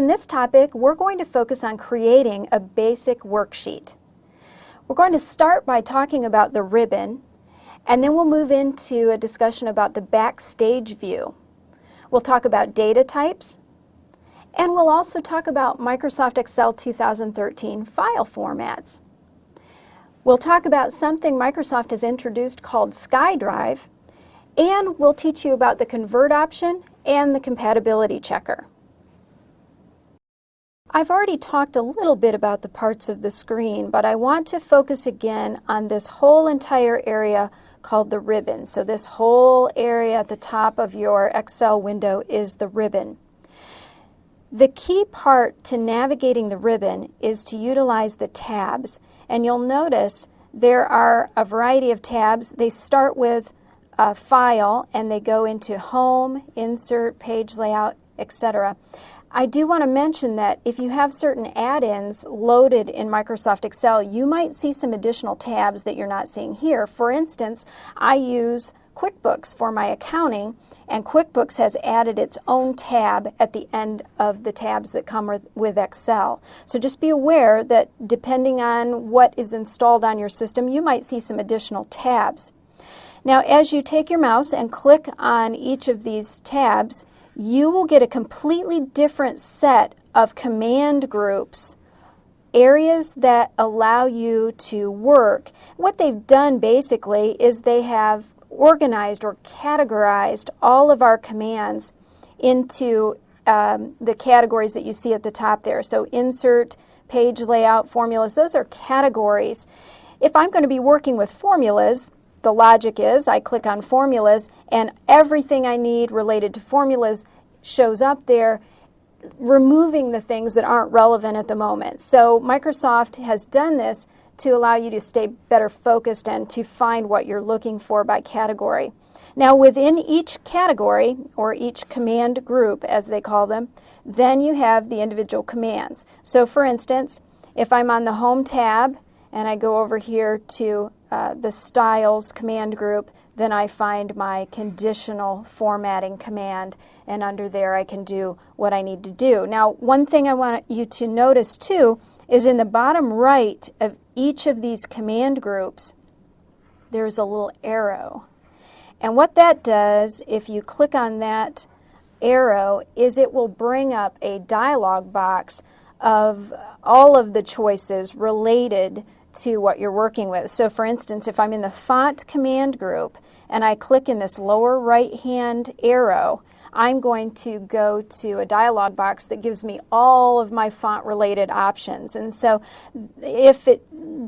this topic, we're going to focus on creating a basic worksheet. We're going to start by talking about the ribbon, and then we'll move into a discussion about the backstage view. We'll talk about data types, and we'll also talk about Microsoft Excel 2013 file formats. We'll talk about something Microsoft has introduced called SkyDrive, and we'll teach you about the convert option and the compatibility checker. I've already talked a little bit about the parts of the screen, but I want to focus again on this whole entire area called the ribbon. So this whole area at the top of your Excel window is the ribbon. The key part to navigating the ribbon is to utilize the tabs, and you'll notice there are a variety of tabs. They start with File and they go into Home, Insert, Page Layout, etc. I do want to mention that if you have certain add-ins loaded in Microsoft Excel, you might see some additional tabs that you're not seeing here. For instance, I use QuickBooks for my accounting, and QuickBooks has added its own tab at the end of the tabs that come with Excel. So just be aware that depending on what is installed on your system, you might see some additional tabs. Now, as you take your mouse and click on each of these tabs, you will get a completely different set of command groups, areas that allow you to work. What they've done basically is they have organized or categorized all of our commands into the categories that you see at the top there. So insert, page layout, formulas, those are categories. If I'm going to be working with formulas, the logic is I click on formulas and everything I need related to formulas shows up there, removing the things that aren't relevant at the moment. So Microsoft has done this to allow you to stay better focused and to find what you're looking for by category. Now within each category, or each command group as they call them, then you have the individual commands. So for instance, if I'm on the Home tab and I go over here to the Styles command group, then I find my conditional formatting command, and under there I can do what I need to do. Now, one thing I want you to notice too is in the bottom right of each of these command groups, there's a little arrow. And what that does, if you click on that arrow, is it will bring up a dialog box of all of the choices related to what you're working with. So for instance, if I'm in the font command group and I click in this lower right hand arrow, I'm going to go to a dialog box that gives me all of my font related options. And so if it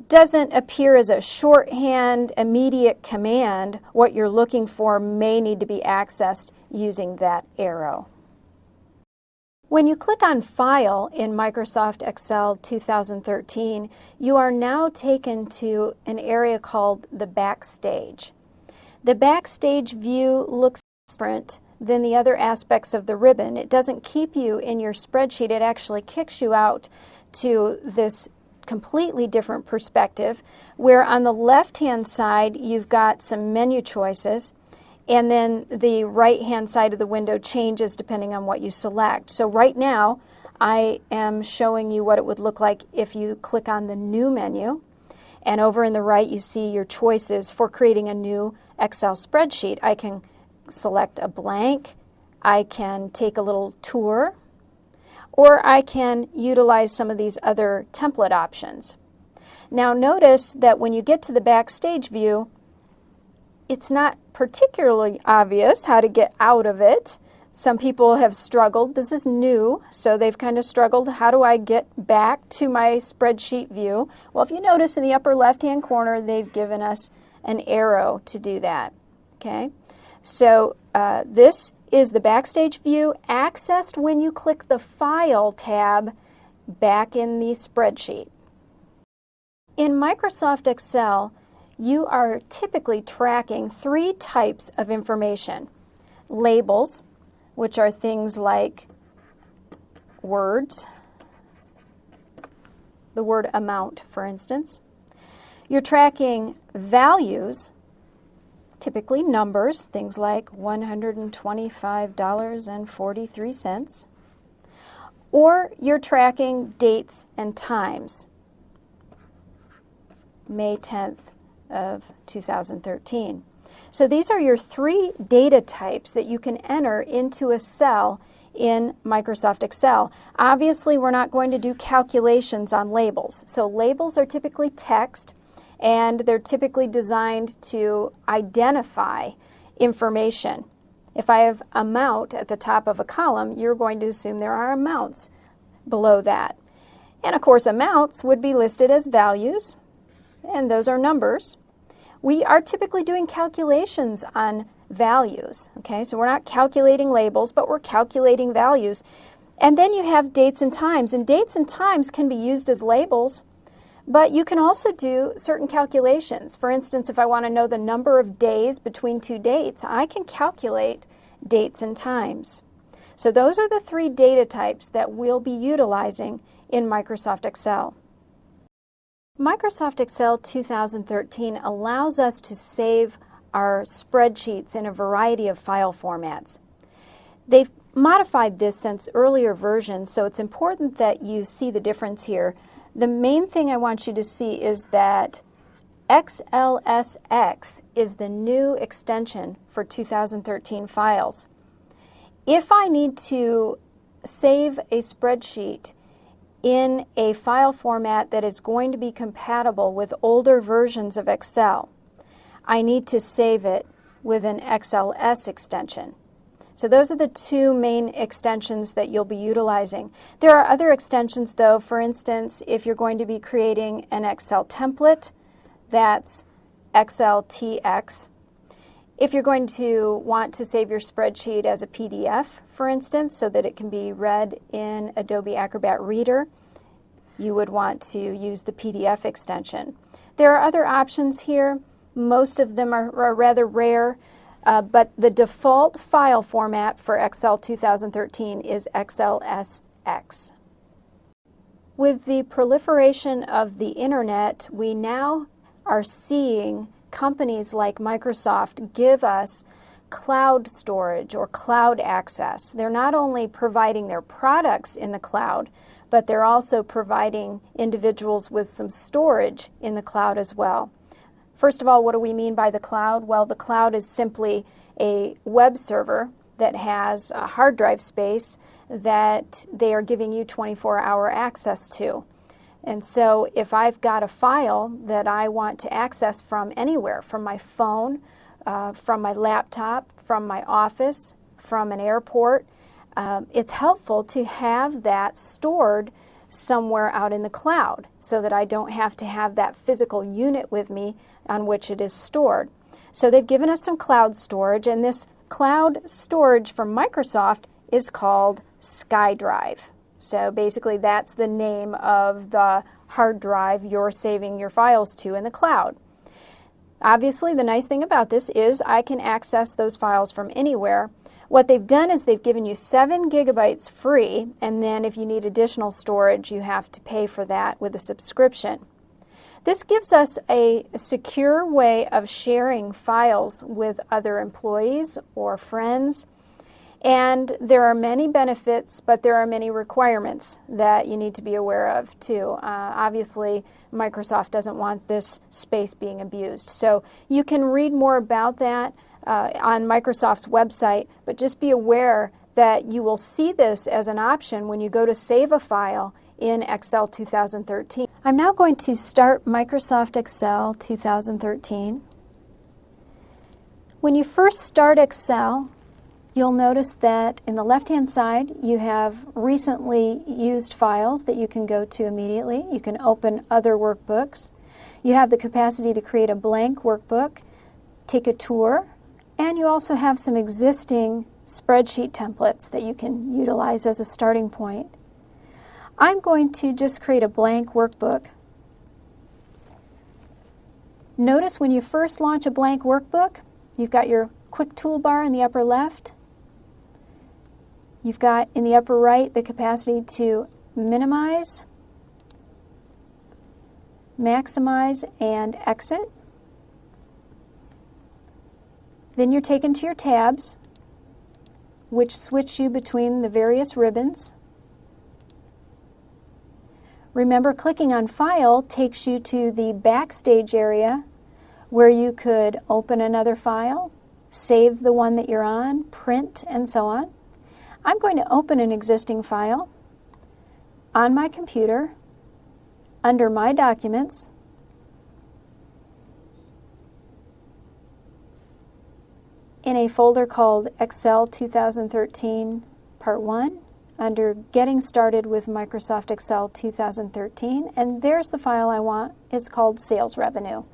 doesn't appear as a shorthand immediate command, what you're looking for may need to be accessed using that arrow. When you click on File in Microsoft Excel 2013, you are now taken to an area called the Backstage. The Backstage view looks different than the other aspects of the ribbon. It doesn't keep you in your spreadsheet, it actually kicks you out to this completely different perspective, where on the left-hand side you've got some menu choices, and then the right-hand side of the window changes depending on what you select. So right now, I am showing you what it would look like if you click on the New menu, and over in the right you see your choices for creating a new Excel spreadsheet. I can select a blank, I can take a little tour, or I can utilize some of these other template options. Now notice that when you get to the Backstage view, it's not particularly obvious how to get out of it. Some people have struggled. This is new, so they've kind of struggled. How do I get back to my spreadsheet view? Well, if you notice in the upper left-hand corner, they've given us an arrow to do that. Okay, so this is the Backstage view accessed when you click the File tab back in the spreadsheet. In Microsoft Excel, you are typically tracking three types of information. Labels, which are things like words, the word amount, for instance. You're tracking values, typically numbers, things like $125.43. or you're tracking dates and times. May 10th of 2013. So these are your three data types that you can enter into a cell in Microsoft Excel. Obviously, we're not going to do calculations on labels. So labels are typically text, and they're typically designed to identify information. If I have amount at the top of a column, you're going to assume there are amounts below that. And of course, amounts would be listed as values, and those are numbers. We are typically doing calculations on values, okay? So we're not calculating labels, but we're calculating values. And then you have dates and times, and dates and times can be used as labels, but you can also do certain calculations. For instance, if I want to know the number of days between two dates, I can calculate dates and times. So those are the three data types that we'll be utilizing in Microsoft Excel. Microsoft Excel 2013 allows us to save our spreadsheets in a variety of file formats. They've modified this since earlier versions, so it's important that you see the difference here. The main thing I want you to see is that XLSX is the new extension for 2013 files. If I need to save a spreadsheet in a file format that is going to be compatible with older versions of Excel, I need to save it with an XLS extension. So those are the two main extensions that you'll be utilizing. There are other extensions though. For instance, if you're going to be creating an Excel template, that's XLTX. If you're going to want to save your spreadsheet as a PDF, for instance, so that it can be read in Adobe Acrobat Reader, you would want to use the PDF extension. There are other options here. Most of them are rather rare, but the default file format for Excel 2013 is XLSX. With the proliferation of the internet, we now are seeing companies like Microsoft give us cloud storage or cloud access. They're not only providing their products in the cloud, but they're also providing individuals with some storage in the cloud as well. First of all, what do we mean by the cloud? Well, the cloud is simply a web server that has a hard drive space that they are giving you 24-hour access to. And so if I've got a file that I want to access from anywhere, from my phone, from my laptop, from my office, from an airport, it's helpful to have that stored somewhere out in the cloud so that I don't have to have that physical unit with me on which it is stored. So they've given us some cloud storage, and this cloud storage from Microsoft is called SkyDrive. So basically that's the name of the hard drive you're saving your files to in the cloud. Obviously, the nice thing about this is I can access those files from anywhere. What they've done is they've given you 7 gigabytes free, and then if you need additional storage, you have to pay for that with a subscription. This gives us a secure way of sharing files with other employees or friends. And there are many benefits, but there are many requirements that you need to be aware of too. Obviously, Microsoft doesn't want this space being abused. So you can read more about that on Microsoft's website, but just be aware that you will see this as an option when you go to save a file in Excel 2013. I'm now going to start Microsoft Excel 2013. When you first start Excel, you'll notice that in the left-hand side you have recently used files that you can go to immediately. You can open other workbooks. You have the capacity to create a blank workbook, take a tour, and you also have some existing spreadsheet templates that you can utilize as a starting point. I'm going to just create a blank workbook. Notice when you first launch a blank workbook, you've got your quick toolbar in the upper left. You've got in the upper right the capacity to minimize, maximize, and exit. Then you're taken to your tabs, which switch you between the various ribbons. Remember, clicking on File takes you to the Backstage area where you could open another file, save the one that you're on, print, and so on. I'm going to open an existing file on my computer under My Documents, in a folder called Excel 2013 Part 1 under Getting Started with Microsoft Excel 2013, and there's the file I want. It's called Sales Revenue.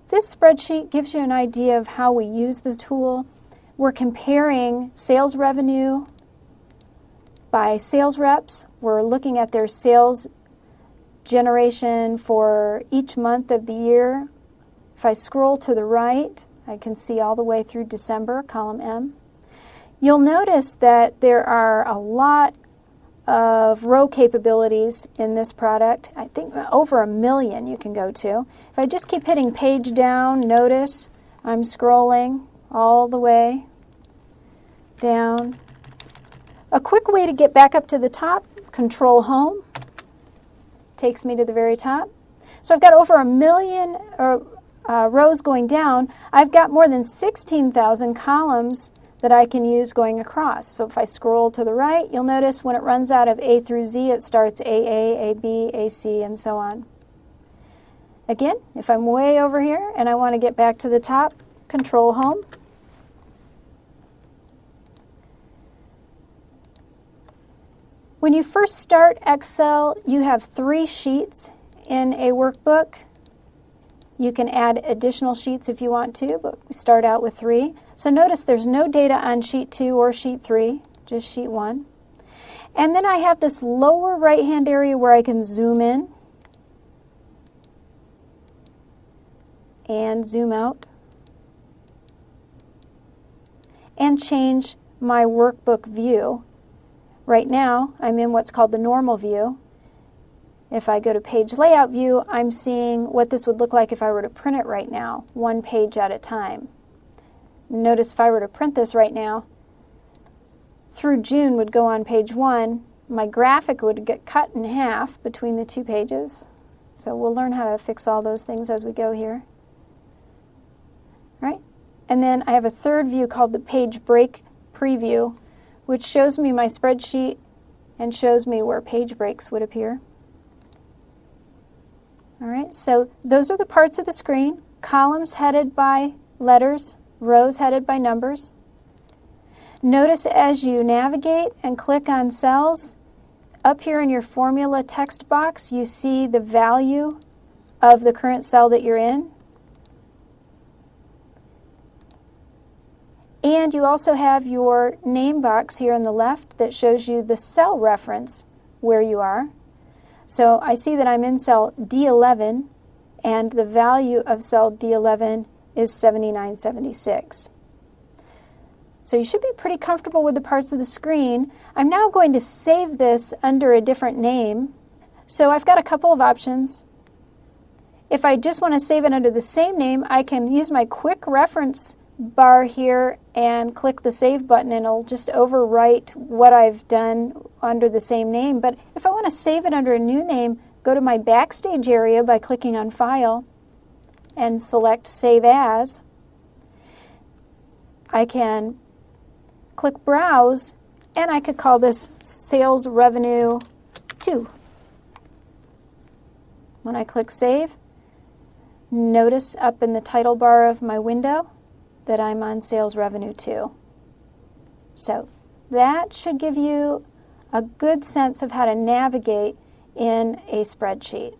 This spreadsheet gives you an idea of how we use the tool. We're comparing sales revenue by sales reps. We're looking at their sales generation for each month of the year. If I scroll to the right, I can see all the way through December, column M. You'll notice that there are a lot of row capabilities in this product. I think over 1 million you can go to. If I just keep hitting page down, notice I'm scrolling all the way down. A quick way to get back up to the top, Control Home, takes me to the very top. So I've got over 1 million rows going down. I've got more than 16,000 columns that I can use going across. So if I scroll to the right, you'll notice when it runs out of A through Z, it starts AA, AB, AC, and so on. Again, if I'm way over here and I want to get back to the top, Control Home. When you first start Excel, you have 3 sheets in a workbook. You can add additional sheets if you want to, but we start out with 3. So notice there's no data on sheet 2 or sheet 3, just sheet 1. And then I have this lower right-hand area where I can zoom in and zoom out and change my workbook view. Right now, I'm in what's called the normal view. If I go to page layout view, I'm seeing what this would look like if I were to print it right now, 1 page at a time. Notice if I were to print this right now, through June would go on page 1. My graphic would get cut in half between the 2 pages. So we'll learn how to fix all those things as we go here. All right? And then I have a third view called the page break preview, which shows me my spreadsheet and shows me where page breaks would appear. All right, so those are the parts of the screen: columns headed by letters, rows headed by numbers. Notice as you navigate and click on cells, up here in your formula text box, you see the value of the current cell that you're in. And you also have your name box here on the left that shows you the cell reference where you are. So I see that I'm in cell D11, and the value of cell D11 is 7976. So you should be pretty comfortable with the parts of the screen. I'm now going to save this under a different name. So I've got a couple of options. If I just want to save it under the same name, I can use my quick reference bar here and click the Save button, and it'll just overwrite what I've done under the same name. But if I want to save it under a new name, go to my Backstage area by clicking on File and select Save As. I can click Browse, and I could call this Sales Revenue 2. When I click Save, notice up in the title bar of my window that I'm on Sales Revenue 2. So that should give you a good sense of how to navigate in a spreadsheet.